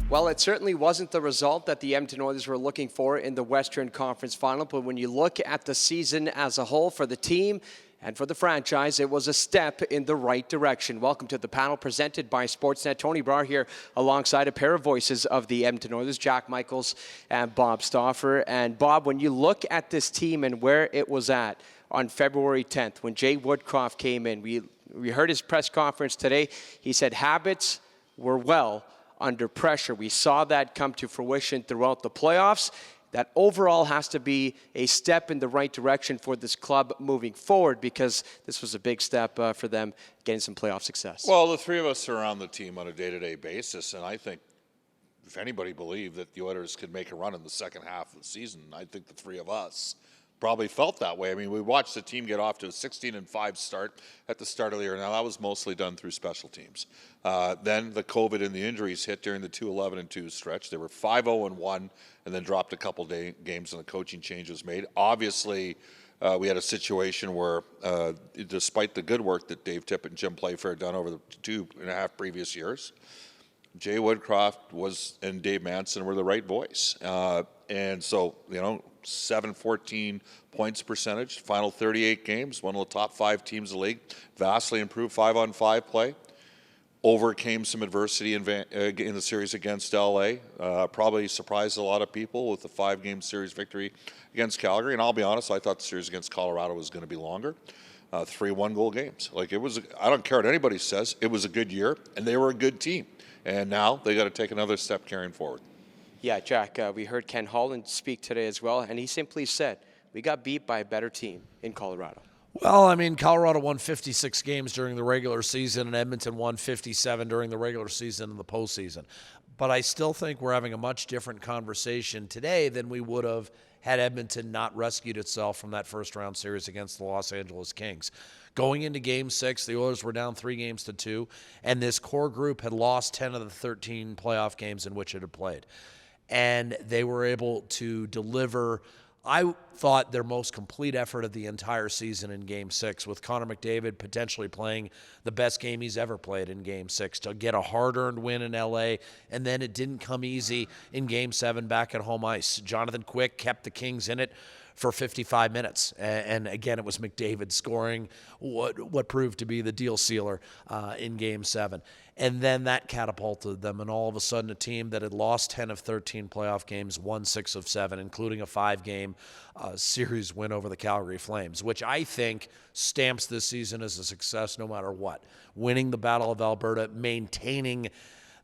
Well, it certainly wasn't the result that the Edmonton Oilers were looking for in the Western Conference Final, but when you look at the season as a whole for the team and for the franchise, it was a step in the right direction. Welcome to the panel presented by Sportsnet. Tony Brar here alongside a pair of voices of the Edmonton Oilers, Jack Michaels and Bob Stauffer. And Bob, when you look at this team and where it was at on February 10th, when Jay Woodcroft came in, we heard his press conference today. He said habits were well under pressure. We saw that come to fruition throughout the playoffs. That overall has to be a step in the right direction for this club moving forward, because this was a big step for them getting some playoff success. Well, the three of us are on the team on a day-to-day basis, and I think if anybody believed that the Oilers could make a run in the second half of the season, I think the three of us probably felt that way. I mean, we watched the team get off to a 16-5 start at the start of the year. Now, that was mostly done through special teams. Then the COVID and the injuries hit during the 2-11-2 stretch. They were 5-0-1 and then dropped a couple games and the coaching change was made. Obviously, we had a situation where, despite the good work that Dave Tippett and Jim Playfair had done over the 2.5 previous years, Jay Woodcroft and Dave Manson were the right voice. And so, 714 points percentage, final 38 games, one of the top 5 teams in the league, vastly improved 5-on-5 play, overcame some adversity in the series against LA, probably surprised a lot of people with the 5-game series victory against Calgary. And I'll be honest, I thought the series against Colorado was going to be longer. 3 one-goal games. I don't care what anybody says, it was a good year, and they were a good team. And now they got to take another step carrying forward. Yeah, Jack, we heard Ken Holland speak today as well, and he simply said, we got beat by a better team in Colorado. Well, I mean, Colorado won 56 games during the regular season, and Edmonton won 57 during the regular season and the postseason. But I still think we're having a much different conversation today than we would have had Edmonton not rescued itself from that first-round series against the Los Angeles Kings. Going into Game 6, the Oilers were down 3-2, and this core group had lost 10 of the 13 playoff games in which it had played. And they were able to deliver, I thought, their most complete effort of the entire season in Game 6, with Connor McDavid potentially playing the best game he's ever played in Game 6 to get a hard-earned win in LA, and then it didn't come easy in Game 7 back at home ice. Jonathan Quick kept the Kings in it for 55 minutes. And again, it was McDavid scoring what proved to be the deal sealer in Game 7. And then that catapulted them, and all of a sudden a team that had lost 10 of 13 playoff games won 6 of 7, including a 5-game series win over the Calgary Flames, which I think stamps this season as a success no matter what. Winning the Battle of Alberta, maintaining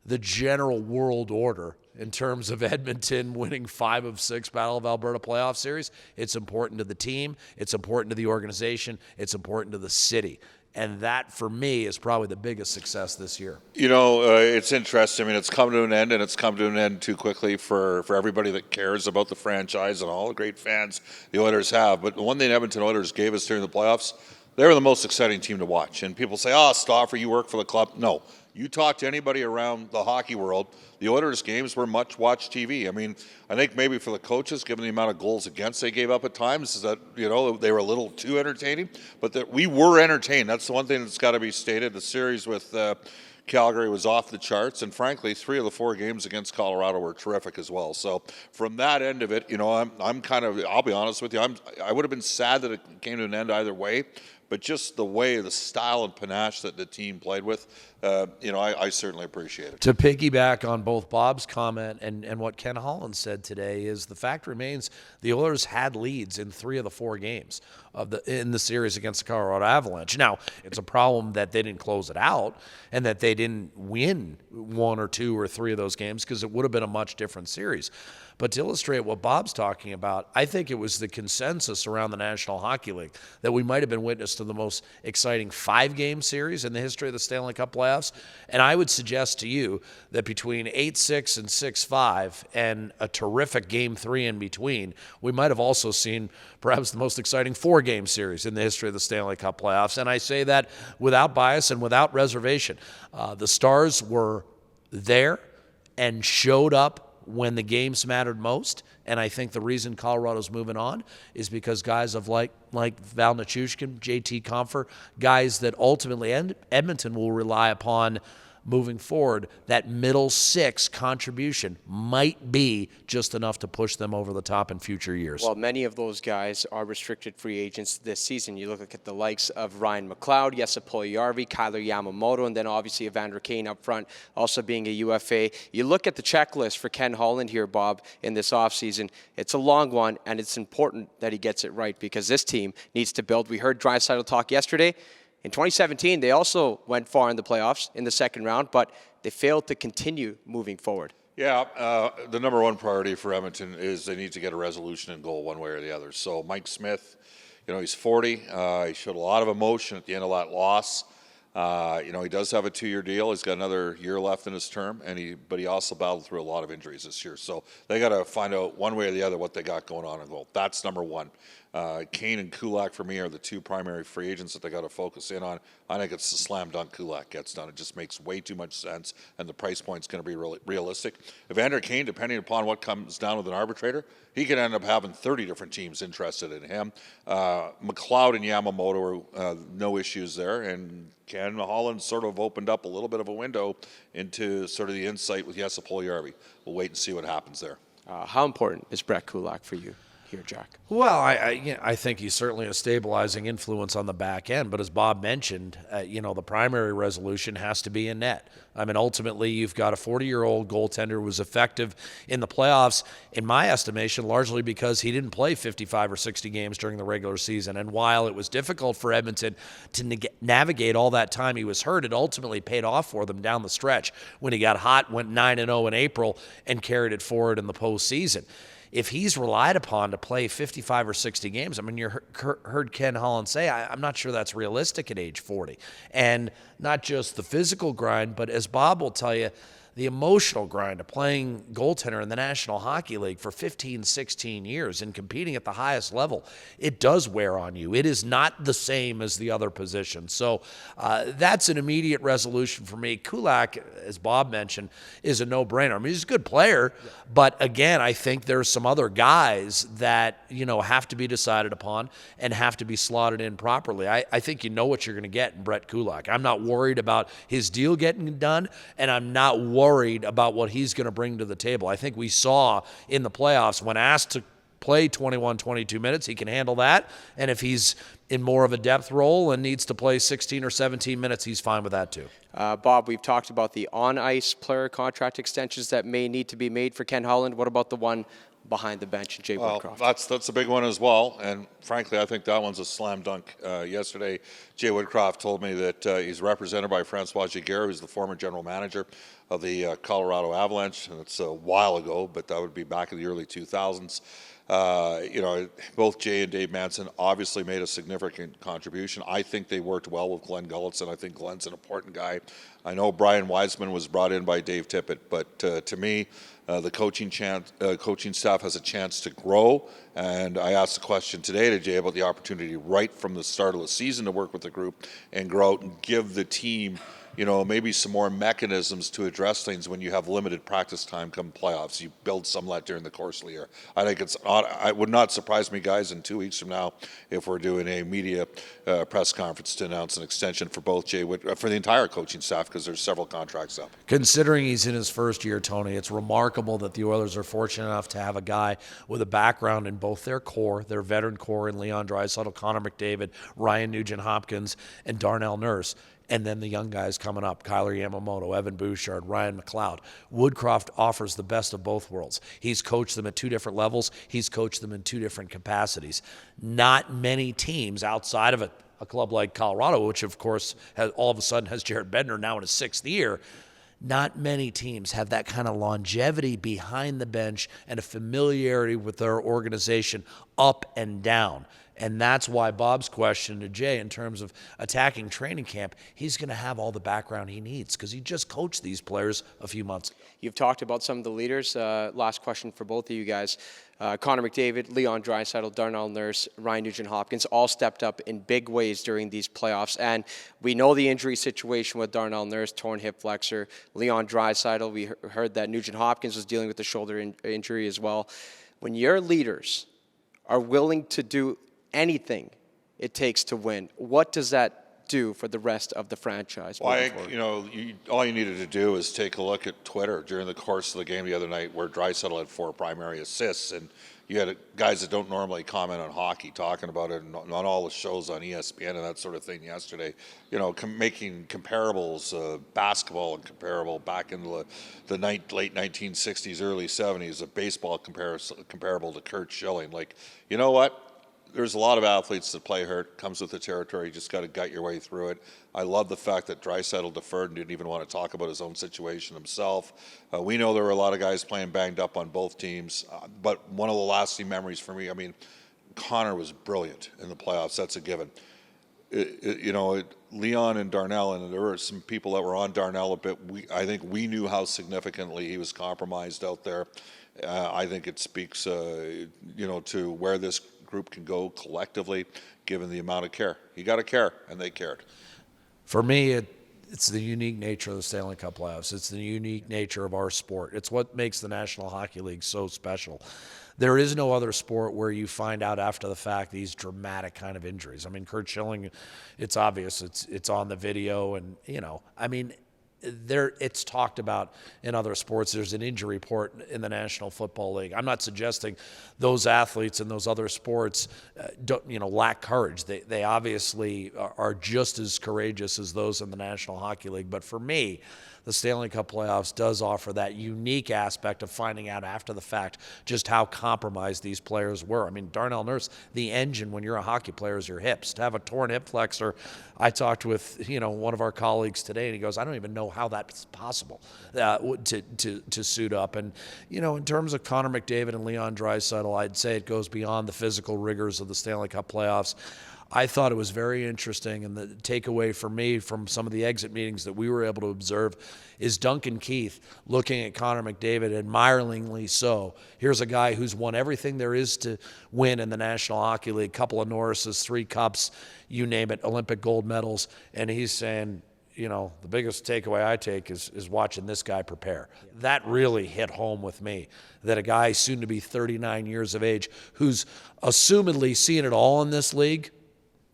the general world order in terms of Edmonton winning 5 of 6 Battle of Alberta playoff series. It's important to the team. It's important to the organization. It's important to the city. And that, for me, is probably the biggest success this year. It's interesting. I mean, it's come to an end, and it's come to an end too quickly for everybody that cares about the franchise and all the great fans the Oilers have. But the one thing Edmonton Oilers gave us during the playoffs, they were the most exciting team to watch. And people say, Stauffer, you work for the club. No. You talk to anybody around the hockey world, the Oilers games were much-watched TV. I mean, I think maybe for the coaches, given the amount of goals against they gave up at times, is that, they were a little too entertaining. But that we were entertained. That's the one thing that's got to be stated. The series with Calgary was off the charts, and frankly, 3 of the 4 games against Colorado were terrific as well. So from that end of it, I'm kind of, I'll be honest with you, I would have been sad that it came to an end either way. But just the way, the style and panache that the team played with, I certainly appreciate it. To piggyback on both Bob's comment and what Ken Holland said today, is the fact remains the Oilers had leads in 3 of the 4 games in the series against the Colorado Avalanche. Now, it's a problem that they didn't close it out and that they didn't win 1 or 2 or 3 of those games, because it would have been a much different series. But to illustrate what Bob's talking about, I think it was the consensus around the National Hockey League that we might have been witness to the most exciting 5-game series in the history of the Stanley Cup playoffs. And I would suggest to you that between 8-6 and 6-5 and a terrific Game 3 in between, we might have also seen perhaps the most exciting 4-game series in the history of the Stanley Cup playoffs. And I say that without bias and without reservation. The Stars were there and showed up when the games mattered most. And I think the reason Colorado's moving on is because guys of like Val Nichushkin, JT Compher, guys that ultimately Edmonton will rely upon moving forward, that middle six contribution might be just enough to push them over the top in future years. Well, many of those guys are restricted free agents this season. You look at the likes of Ryan McLeod, Jesse Puljujarvi, Kyler Yamamoto, and then obviously Evander Kane up front, also being a UFA. You look at the checklist for Ken Holland here, Bob, in this offseason. It's a long one, and it's important that he gets it right because this team needs to build. We heard Draisaitl talk yesterday. In 2017, they also went far in the playoffs in the second round, but they failed to continue moving forward. Yeah, the number one priority for Edmonton is they need to get a resolution in goal one way or the other. So Mike Smith, he's 40. He showed a lot of emotion at the end of that loss. He does have a 2-year deal. He's got another year left in his term, but he also battled through a lot of injuries this year. So they got to find out one way or the other what they got going on in goal. That's number one. Kane and Kulak for me are the two primary free agents that they got to focus in on. I think it's a slam dunk Kulak gets done. It just makes way too much sense, and the price point's going to be really realistic. Evander Kane, depending upon what comes down with an arbitrator, he could end up having 30 different teams interested in him. McLeod and Yamamoto are no issues there, and Ken Holland sort of opened up a little bit of a window into sort of the insight with Jesse Puljujarvi. We'll wait and see what happens there. How important is Brett Kulak for you here, Jack? Well, I think he's certainly a stabilizing influence on the back end. But as Bob mentioned, the primary resolution has to be in net. I mean, ultimately, you've got a 40-year-old goaltender who was effective in the playoffs, in my estimation, largely because he didn't play 55 or 60 games during the regular season. And while it was difficult for Edmonton to navigate all that time he was hurt, it ultimately paid off for them down the stretch. When he got hot, went 9-0 in April and carried it forward in the postseason. If he's relied upon to play 55 or 60 games, I mean, you heard Ken Holland say, I'm not sure that's realistic at age 40. And not just the physical grind, but as Bob will tell you, the emotional grind of playing goaltender in the National Hockey League for 15, 16 years and competing at the highest level, it does wear on you. It is not the same as the other positions. So that's an immediate resolution for me. Kulak, as Bob mentioned, is a no-brainer. I mean, he's a good player, but again, I think there's some other guys that, have to be decided upon and have to be slotted in properly. I think you know what you're going to get in Brett Kulak. I'm not worried about his deal getting done, and I'm not worried about what he's going to bring to the table. I think we saw in the playoffs when asked to play 21, 22 minutes, he can handle that. And if he's in more of a depth role and needs to play 16 or 17 minutes, he's fine with that too. Bob, we've talked about the on-ice player contract extensions that may need to be made for Ken Holland. What about the one behind the bench, Jay Woodcroft? That's a big one as well, and frankly, I think that one's a slam dunk. Yesterday, Jay Woodcroft told me that he's represented by Francois Giguère, who's the former general manager of the Colorado Avalanche, and it's a while ago, but that would be back in the early 2000s. Both Jay and Dave Manson obviously made a significant contribution. I think they worked well with Glenn Gulletson. I think Glenn's an important guy. I know Brian Wiseman was brought in by Dave Tippett, but to me, the coaching staff has a chance to grow. And I asked a question today to Jay about the opportunity right from the start of the season to work with the group and grow out and give the team maybe some more mechanisms to address things when you have limited practice time come playoffs. You build some of that during the course of the year. I think it would not surprise me, guys, in 2 weeks from now if we're doing a media press conference to announce an extension for both for the entire coaching staff, because there's several contracts up. Considering he's in his first year, Tony, it's remarkable that the Oilers are fortunate enough to have a guy with a background in both their core, their veteran core in Leon Draisaitl, Connor McDavid, Ryan Nugent-Hopkins, and Darnell Nurse. And then the young guys coming up, Kyler Yamamoto, Evan Bouchard, Ryan McLeod. Woodcroft offers the best of both worlds. He's coached them at two different levels. He's coached them in two different capacities. Not many teams outside of a club like Colorado, which of course all of a sudden has Jared Bednar now in his 6th year, not many teams have that kind of longevity behind the bench and a familiarity with their organization up and down. And that's why Bob's question to Jay in terms of attacking training camp, he's going to have all the background he needs because he just coached these players a few months ago. You've talked about some of the leaders. Last question for both of you guys. Connor McDavid, Leon Draisaitl, Darnell Nurse, Ryan Nugent-Hopkins all stepped up in big ways during these playoffs. And we know the injury situation with Darnell Nurse, torn hip flexor. Leon Draisaitl, we heard that Nugent-Hopkins was dealing with the shoulder injury as well. When your leaders are willing to do anything it takes to win, what does that do for the rest of the franchise? Well, moving forward? all you needed to do is take a look at Twitter during the course of the game the other night, where Draisaitl had 4 primary assists, and you had guys that don't normally comment on hockey talking about it on all the shows on ESPN and that sort of thing yesterday. Making comparables, basketball and comparable back into the late 1960s, early 70s, a baseball comparable to Kurt Schilling. Like, you know what? There's a lot of athletes that play hurt, comes with the territory. You just got to gut your way through it. I love the fact that Draisaitl deferred and didn't even want to talk about his own situation himself. We know there were a lot of guys playing banged up on both teams, but one of the lasting memories for me, Connor was brilliant in the playoffs. That's a given. Leon and Darnell, and there were some people that were on Darnell a bit. I think we knew how significantly he was compromised out there. I think it speaks, to where this group can go collectively, given the amount of care. You got to care, and they cared. For me, it's the unique nature of the Stanley Cup playoffs. It's the unique nature of our sport. It's what makes the National Hockey League so special. There is no other sport where you find out after the fact these dramatic kind of injuries. Kurt Schilling, it's obvious. It's on the video, and it's talked about in other sports. There's an injury report in the National Football League. I'm not suggesting those athletes in those other sports lack courage. They obviously are just as courageous as those in the National Hockey League. But for me, the Stanley Cup playoffs does offer that unique aspect of finding out after the fact just how compromised these players were. Darnell Nurse, the engine when you're a hockey player is your hips. To have a torn hip flexor, I talked with one of our colleagues today, and he goes, I don't even know how that's possible to suit up. And in terms of Connor McDavid and Leon Draisaitl, I'd say it goes beyond the physical rigors of the Stanley Cup playoffs. I thought it was very interesting, and the takeaway for me from some of the exit meetings that we were able to observe is Duncan Keith looking at Connor McDavid, admiringly so. Here's a guy who's won everything there is to win in the National Hockey League, couple of Norrises, 3 cups, you name it, Olympic gold medals, and he's saying, the biggest takeaway I take is watching this guy prepare. That really hit home with me, that a guy soon to be 39 years of age who's assumedly seen it all in this league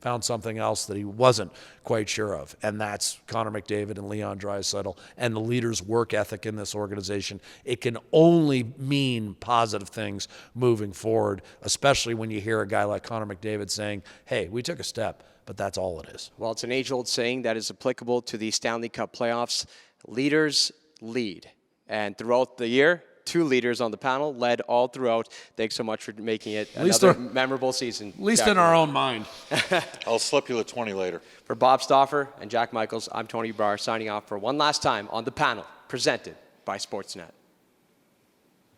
found something else that he wasn't quite sure of, and that's Connor McDavid and Leon Draisaitl and the leaders' work ethic in this organization. It can only mean positive things moving forward, especially when you hear a guy like Connor McDavid saying, hey, we took a step, but that's all it is. Well, it's an age-old saying that is applicable to the Stanley Cup playoffs. Leaders lead. And throughout the year, 2 leaders on the panel led all throughout. Thanks so much for making it another memorable season. At least in our own mind. I'll slip you the 20 later. For Bob Stauffer and Jack Michaels, I'm Tony Barr signing off for one last time on the panel presented by Sportsnet.